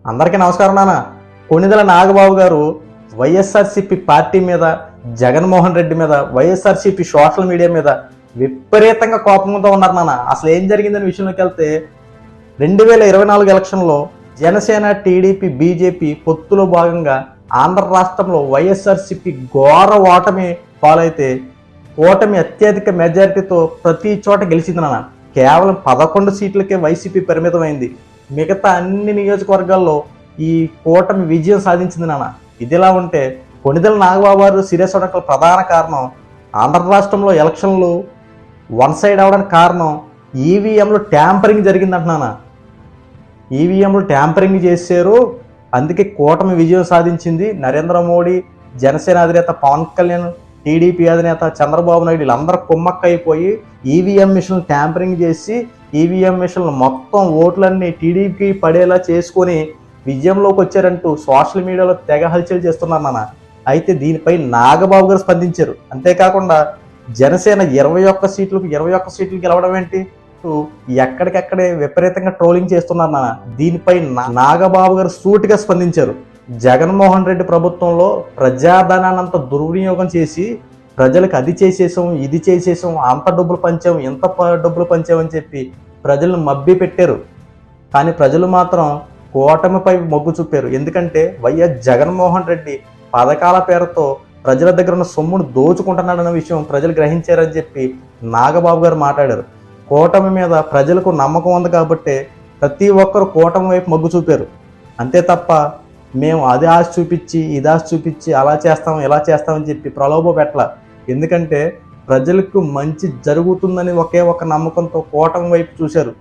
అందరికీ నమస్కారం నాన్న. కొణిదెల నాగబాబు గారు వైఎస్ఆర్సీపీ పార్టీ మీద, జగన్మోహన్ రెడ్డి మీద, వైఎస్ఆర్సీపీ సోషల్ మీడియా మీద విపరీతంగా కోపంతో ఉన్నారు నాన్న. అసలు ఏం జరిగిందనే విషయంలోకి వెళ్తే 2024 ఎలక్షన్లో జనసేన, టీడీపీ, బీజేపీ పొత్తులో భాగంగా ఆంధ్ర రాష్ట్రంలో వైఎస్ఆర్సీపీ ఘోర ఓటమి పాలైతే ఓటమి అత్యధిక మెజారిటీతో ప్రతి చోట గెలిచింది నాన్న. కేవలం 11 సీట్లకే వైసీపీ పరిమితమైంది. మిగతా అన్ని నియోజకవర్గాల్లో ఈ కూటమి విజయం సాధించింది నాన్న. ఇదిలా ఉంటే కొణిదెల నాగబాబు గారు సీరియస్ అవడానికి ప్రధాన కారణం ఆంధ్ర రాష్ట్రంలో ఎలక్షన్లు వన్ సైడ్ అవడానికి కారణం ఈవీఎంలో ట్యాంపరింగ్ జరిగిందంటున్నానా. ఈవీఎంలు ట్యాంపరింగ్ చేశారు, అందుకే కూటమి విజయం సాధించింది. నరేంద్ర మోడీ, జనసేన అధినేత పవన్ కళ్యాణ్, టీడీపీ అధినేత చంద్రబాబు నాయుడు వీళ్ళందరూ కుమ్మక్కైపోయి ఈవీఎం మిషన్లు ట్యాంపరింగ్ చేసి ఈవీఎం మిషన్లు మొత్తం ఓట్లన్నీ టీడీపీకి పడేలా చేసుకొని విజయంలోకి వచ్చారంటూ సోషల్ మీడియాలో తెగ హల్చల్ చేస్తున్నారు నాన్న. అయితే దీనిపై నాగబాబు గారు స్పందించారు. అంతేకాకుండా జనసేన 21 సీట్లు గెలవడం ఏంటి, ఎక్కడికెక్కడే విపరీతంగా ట్రోలింగ్ చేస్తున్నారు నాన్న. దీనిపై నాగబాబు గారు సూటిగా స్పందించారు. జగన్మోహన్ రెడ్డి ప్రభుత్వంలో ప్రజాధనాన్నంత దుర్వినియోగం చేసి ప్రజలకు అది చేసేసాం, ఇది చేసేసాం, అంత డబ్బులు పంచాం, ఇంత డబ్బులు పంచామని చెప్పి ప్రజలను మభ్య పెట్టారు. కానీ ప్రజలు మాత్రం కూటమిపై మొగ్గు చూపారు. ఎందుకంటే వైఎస్ జగన్మోహన్ రెడ్డి పథకాల పేరుతో ప్రజల దగ్గర ఉన్న సొమ్మును దోచుకుంటున్నాడన్న విషయం ప్రజలు గ్రహించారని చెప్పి నాగబాబు గారు మాట్లాడారు. కూటమి మీద ప్రజలకు నమ్మకం ఉంది కాబట్టి ప్రతి ఒక్కరు కూటమి వైపు మొగ్గు చూపారు. అంతే తప్ప మేము అది ఆశ చూపించి, ఇది ఆశ చూపించి, అలా చేస్తాం, ఇలా చేస్తామని చెప్పి ప్రలోభ పెట్టల. ఎందుకంటే ప్రజలకు మంచి జరుగుతుందని ఒకే ఒక నమ్మకంతో కూటమి వైపు చూశారు.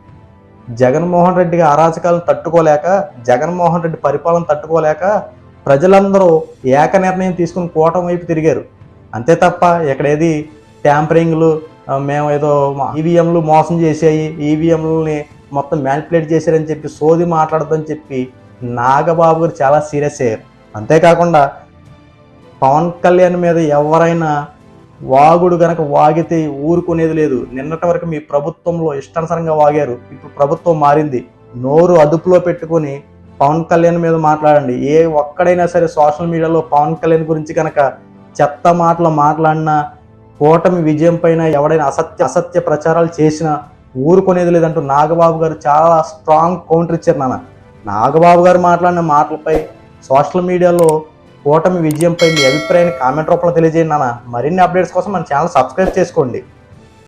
జగన్మోహన్ రెడ్డి అరాచకాలను తట్టుకోలేక, జగన్మోహన్ రెడ్డి పరిపాలన తట్టుకోలేక ప్రజలందరూ ఏక నిర్ణయం తీసుకుని కూటమి వైపు తిరిగారు. అంతే తప్ప ఎక్కడేది ట్యాంపరింగ్లు, మేము ఏదో ఈవీఎంలు మోసం చేసాయి, ఈవీఎంలని మొత్తం మ్యానిపులేట్ చేశారని చెప్పి సోది మాట్లాడదని చెప్పి నాగబాబు గారు చాలా సీరియస్ అయ్యారు. అంతేకాకుండా పవన్ కళ్యాణ్ మీద ఎవరైనా వాగుడు గనక వాగితే ఊరుకునేది లేదు. నిన్నటి వరకు మీ ప్రభుత్వంలో ఇష్టానుసారంగా వాగారు, ఇప్పుడు ప్రభుత్వం మారింది. నోరు అదుపులో పెట్టుకుని పవన్ కళ్యాణ్ మీద మాట్లాడండి. ఏ ఒక్కడైనా సరే సోషల్ మీడియాలో పవన్ కళ్యాణ్ గురించి కనుక చెత్త మాటలు మాట్లాడినా, కూటమి విజయం పైన ఎవడైనా అసత్య ప్రచారాలు చేసినా ఊరుకునేది లేదంటూ నాగబాబు గారు చాలా స్ట్రాంగ్ కౌంటర్ ఇచ్చారు నాన్న. నాగబాబు గారు మాట్లాడిన మాటలపై సోషల్ మీడియాలో కూటమి విజయంపై మీ అభిప్రాయాన్ని కామెంట్ రూపంలో తెలియజేయండి నాన్న. మరిన్ని అప్డేట్స్ కోసం మన ఛానల్ సబ్స్క్రైబ్ చేసుకోండి.